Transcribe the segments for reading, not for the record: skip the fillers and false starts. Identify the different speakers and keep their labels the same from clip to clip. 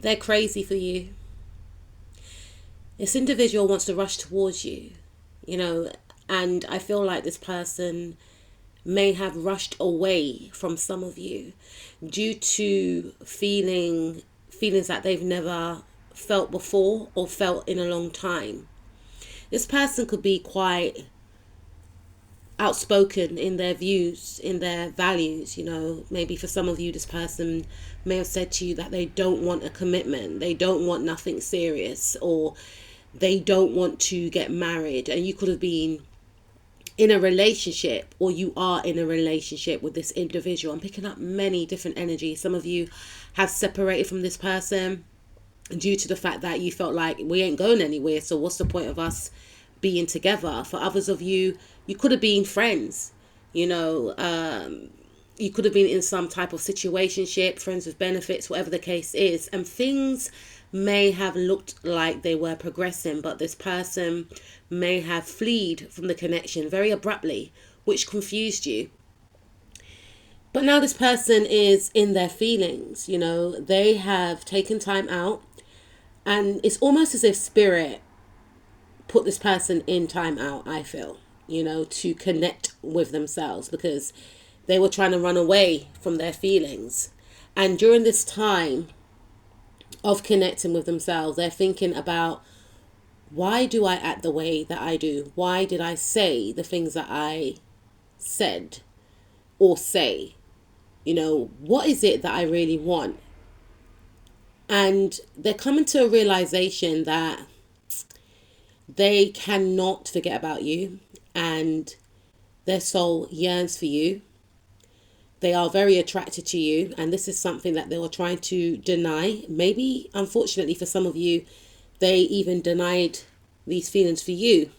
Speaker 1: They're crazy for you. This individual wants to rush towards you, you know, and I feel like this person may have rushed away from some of you due to feelings that they've never felt before or felt in a long time. This person could be quite outspoken in their views, in their values. You know, maybe for some of you, this person may have said to you that they don't want a commitment, they don't want nothing serious, or they don't want to get married. And you could have been in a relationship, or you are in a relationship with this individual. I'm picking up many different energies. Some of you have separated from this person due to the fact that you felt like we ain't going anywhere, so what's the point of us being together? For others of you, you could have been friends, you know, you could have been in some type of situationship, friends with benefits, whatever the case is, and things may have looked like they were progressing, but this person may have fled from the connection very abruptly, which confused you. But now this person is in their feelings, you know, they have taken time out, and it's almost as if spirit put this person in time out, I feel, you know, to connect with themselves, because they were trying to run away from their feelings. And during this time of connecting with themselves, they're thinking about, why do I act the way that I do? Why did I say the things that I said or say? You know, what is it that I really want? And they're coming to a realization that they cannot forget about you, and their soul yearns for you. They are very attracted to you, and this is something that they were trying to deny. Maybe, unfortunately, for some of you, they even denied these feelings for you.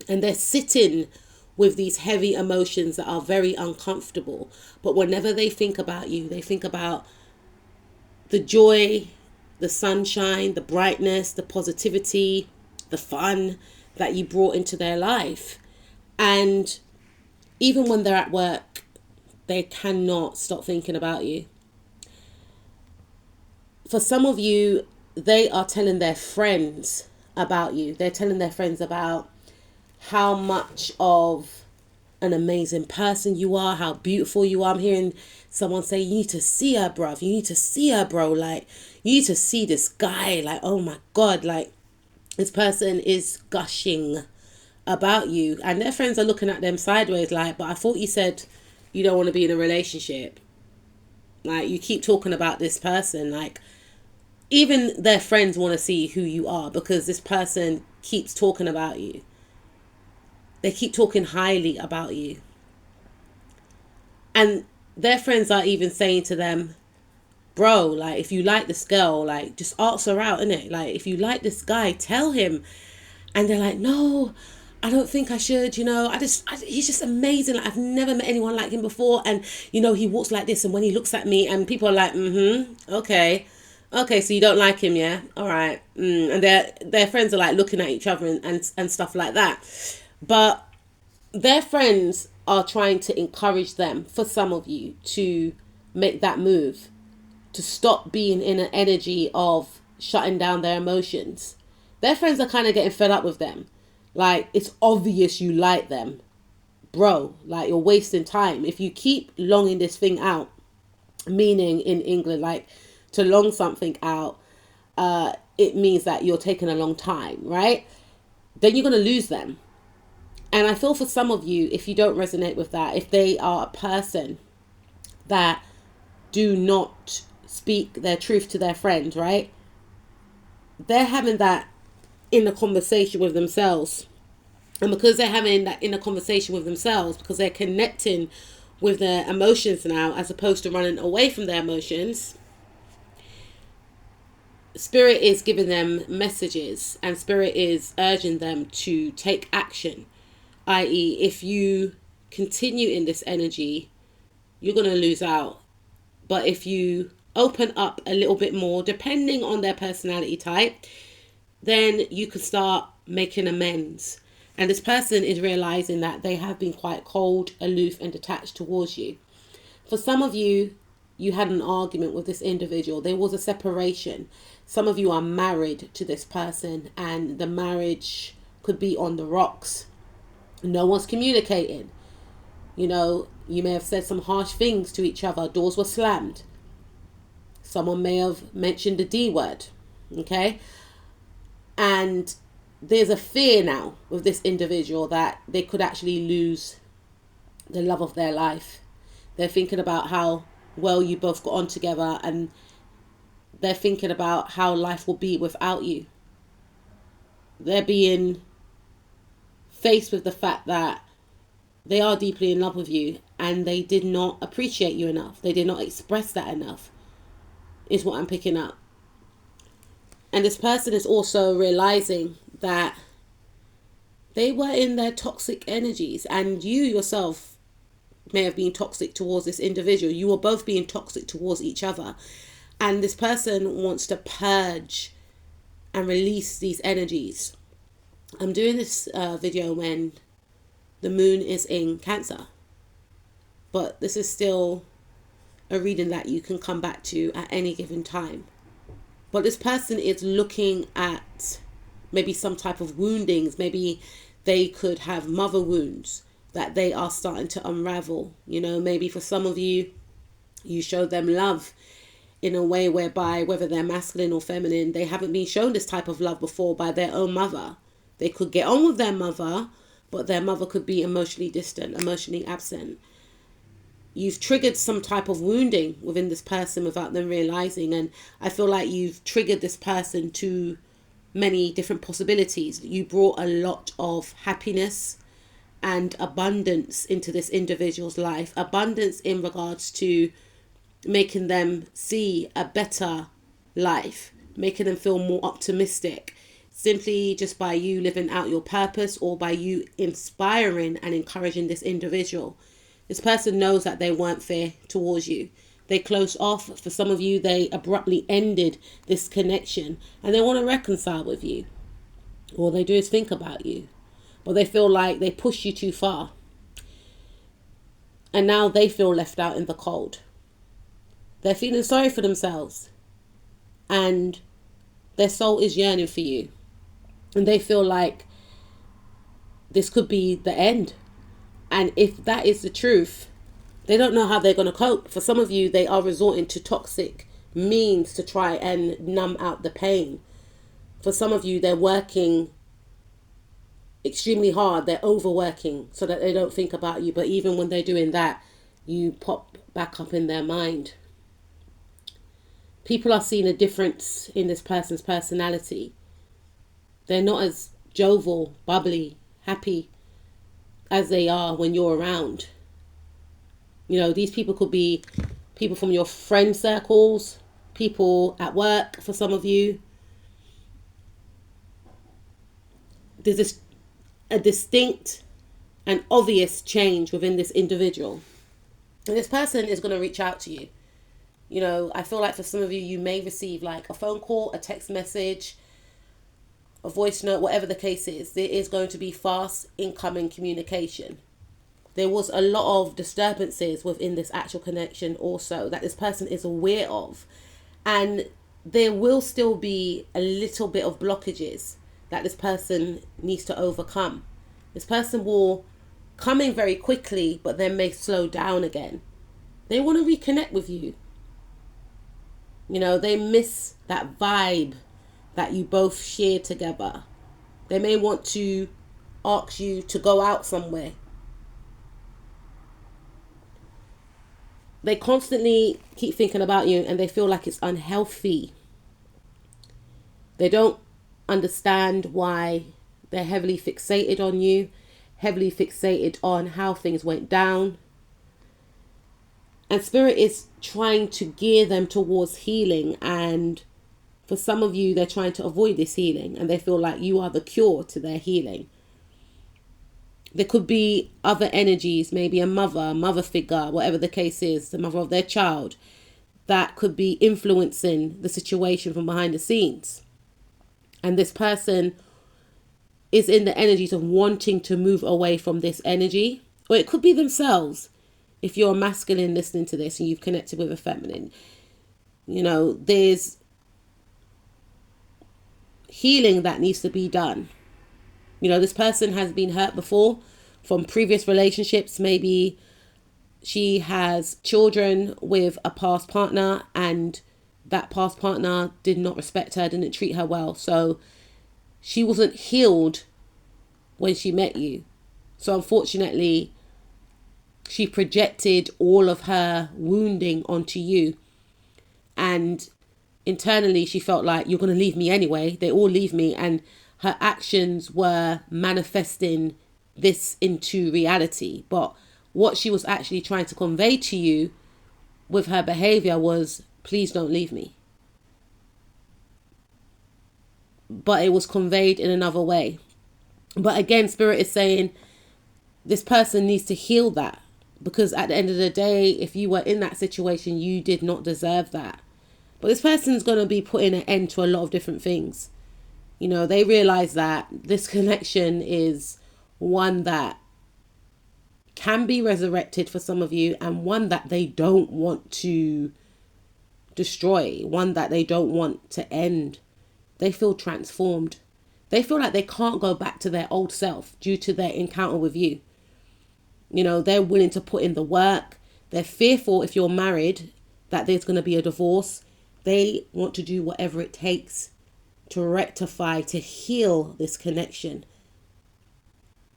Speaker 1: And they're sitting with these heavy emotions that are very uncomfortable. But whenever they think about you, they think about the joy, the sunshine, the brightness, the positivity, the fun that you brought into their life. And even when they're at work, they cannot stop thinking about you. For some of you, they are telling their friends about you. They're telling their friends about how much of an amazing person you are, how beautiful you are. I'm hearing someone say, you need to see her, bruv. You need to see her, bro. Like, you need to see this guy. Like, oh my God. Like, this person is gushing about you. And their friends are looking at them sideways like, but I thought you said you don't want to be in a relationship. Like, you keep talking about this person. Like, even their friends want to see who you are, because this person keeps talking about you. They keep talking highly about you. And their friends are even saying to them, bro, like, if you like this girl, like, just ask her out, innit? Like, if you like this guy, tell him. And they're like, no, I don't think I should, you know, he's just amazing. Like, I've never met anyone like him before. And, you know, he walks like this, and when he looks at me, and people are like, okay, so you don't like him, yeah? All right. And their friends are like looking at each other and stuff like that. But their friends are trying to encourage them, for some of you, to make that move, to stop being in an energy of shutting down their emotions. Their friends are kind of getting fed up with them. Like, it's obvious you like them. Bro, like, you're wasting time. If you keep longing this thing out, meaning in England, like, to long something out, it means that you're taking a long time, right? Then you're going to lose them. And I feel for some of you, if you don't resonate with that, if they are a person that do not speak their truth to their friends, right? They're having that inner conversation with themselves. And because they're having that inner conversation with themselves, because they're connecting with their emotions now, as opposed to running away from their emotions, Spirit is giving them messages, and Spirit is urging them to take action. I.e., if you continue in this energy, you're going to lose out. But if you open up a little bit more, depending on their personality type, then you can start making amends. And this person is realizing that they have been quite cold, aloof, and detached towards you. For some of you, you had an argument with this individual. There was a separation. Some of you are married to this person and the marriage could be on the rocks. No one's communicating. You know, you may have said some harsh things to each other. Doors were slammed. Someone may have mentioned the D word. Okay? And there's a fear now with this individual that they could actually lose the love of their life. They're thinking about how well you both got on together, and they're thinking about how life will be without you. They're being faced with the fact that they are deeply in love with you and they did not appreciate you enough. They did not express that enough, is what I'm picking up. And this person is also realizing that they were in their toxic energies, and you yourself may have been toxic towards this individual. You were both being toxic towards each other. And this person wants to purge and release these energies. I'm doing this video when the moon is in Cancer. But this is still a reading that you can come back to at any given time. But this person is looking at maybe some type of woundings. Maybe they could have mother wounds that they are starting to unravel. You know, maybe for some of you, you show them love in a way whereby, whether they're masculine or feminine, they haven't been shown this type of love before by their own mother. They could get on with their mother, but their mother could be emotionally distant, emotionally absent. You've triggered some type of wounding within this person without them realizing. And I feel like you've triggered this person to many different possibilities. You brought a lot of happiness and abundance into this individual's life. Abundance in regards to making them see a better life, making them feel more optimistic, simply just by you living out your purpose or by you inspiring and encouraging this individual. This person knows that they weren't fair towards you. They closed off. For some of you, they abruptly ended this connection and they want to reconcile with you. All they do is think about you. But they feel like they pushed you too far. And now they feel left out in the cold. They're feeling sorry for themselves. And their soul is yearning for you. And they feel like this could be the end. And if that is the truth, they don't know how they're going to cope. For some of you, they are resorting to toxic means to try and numb out the pain. For some of you, they're working extremely hard. They're overworking so that they don't think about you. But even when they're doing that, you pop back up in their mind. People are seeing a difference in this person's personality. They're not as jovial, bubbly, happy as they are when you're around. You know, these people could be people from your friend circles, people at work for some of you. There's a distinct and obvious change within this individual. And this person is going to reach out to you. You know, I feel like for some of you, you may receive like a phone call, a text message, a voice note, whatever the case is. There is going to be fast incoming communication. There was a lot of disturbances within this actual connection also that this person is aware of. And there will still be a little bit of blockages that this person needs to overcome. This person will come in very quickly, but then may slow down again. They want to reconnect with you. You know, they miss that vibe that you both share together. They may want to ask you to go out somewhere. They constantly keep thinking about you and they feel like it's unhealthy. They don't understand why they're heavily fixated on you, heavily fixated on how things went down. And Spirit is trying to gear them towards healing. And for some of you, they're trying to avoid this healing and they feel like you are the cure to their healing. There could be other energies, maybe a mother figure, whatever the case is, the mother of their child, that could be influencing the situation from behind the scenes. And this person is in the energies of wanting to move away from this energy. Or it could be themselves. if you're a masculine listening to this and you've connected with a feminine, you know, there's healing that needs to be done. You know, this person has been hurt before from previous relationships. Maybe she has children with a past partner and that past partner did not respect her, didn't treat her well. So she wasn't healed when she met you. So unfortunately, she projected all of her wounding onto you. And internally, she felt like, you're going to leave me anyway. They all leave me. And her actions were manifesting this into reality. But what she was actually trying to convey to you with her behavior was, please don't leave me. But it was conveyed in another way. But again, Spirit is saying this person needs to heal that. Because at the end of the day, if you were in that situation, you did not deserve that. But this person's going to be putting an end to a lot of different things. You know, they realize that this connection is one that can be resurrected for some of you, and one that they don't want to destroy, one that they don't want to end. They feel transformed. They feel like they can't go back to their old self due to their encounter with you. You know, they're willing to put in the work. They're fearful if you're married that there's going to be a divorce. They want to do whatever it takes to rectify, to heal this connection.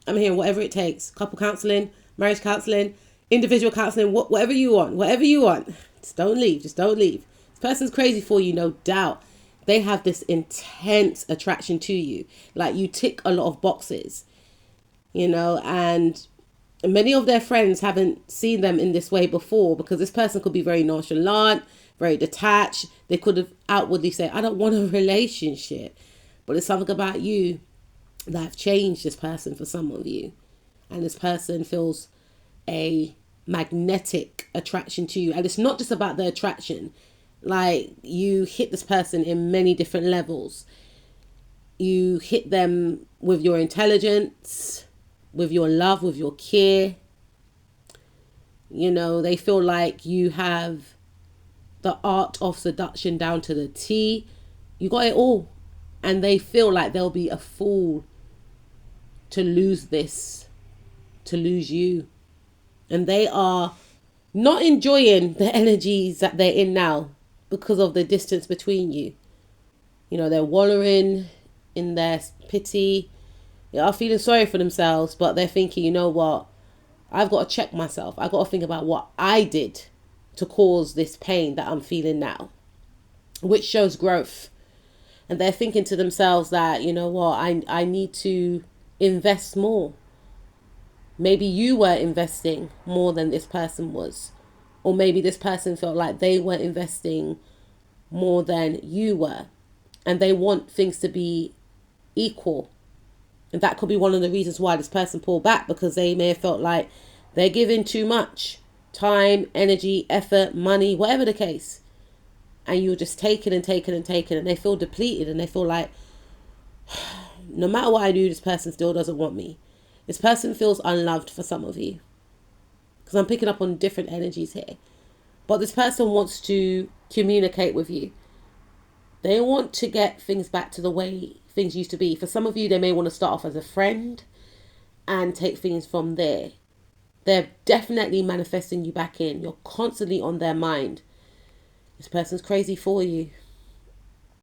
Speaker 1: I'm here, whatever it takes. Couple counseling, marriage counseling, individual counseling, whatever you want, whatever you want. Just don't leave, just don't leave. This person's crazy for you, no doubt. They have this intense attraction to you. Like, you tick a lot of boxes, you know, and many of their friends haven't seen them in this way before, because this person could be very nonchalant, very detached. They could have outwardly said, I don't want a relationship. But it's something about you that have changed this person for some of you. And this person feels a magnetic attraction to you. And it's not just about the attraction. Like, you hit this person in many different levels. You hit them with your intelligence, with your love, with your care. You know, they feel like you have the art of seduction down to the T. You got it all. And they feel like they'll be a fool to lose this, to lose you. And they are not enjoying the energies that they're in now because of the distance between you. You know, they're wallowing in their pity. They are feeling sorry for themselves, but they're thinking, you know what? I've got to check myself. I've got to think about what I did to cause this pain that I'm feeling now, which shows growth. And they're thinking to themselves that, you know what, I need to invest more. Maybe you were investing more than this person was. Or maybe this person felt like they were investing more than you were. And they want things to be equal. And that could be one of the reasons why this person pulled back, because they may have felt like they're giving too much time, energy, effort, money, whatever the case. And you're just taking and taking and taking, and they feel depleted, and they feel like, no matter what I do, this person still doesn't want me. This person feels unloved for some of you, because I'm picking up on different energies here. But this person wants to communicate with you. They want to get things back to the way things used to be. For some of you, they may want to start off as a friend and take things from there. They're definitely manifesting you back in. You're constantly on their mind. This person's crazy for you.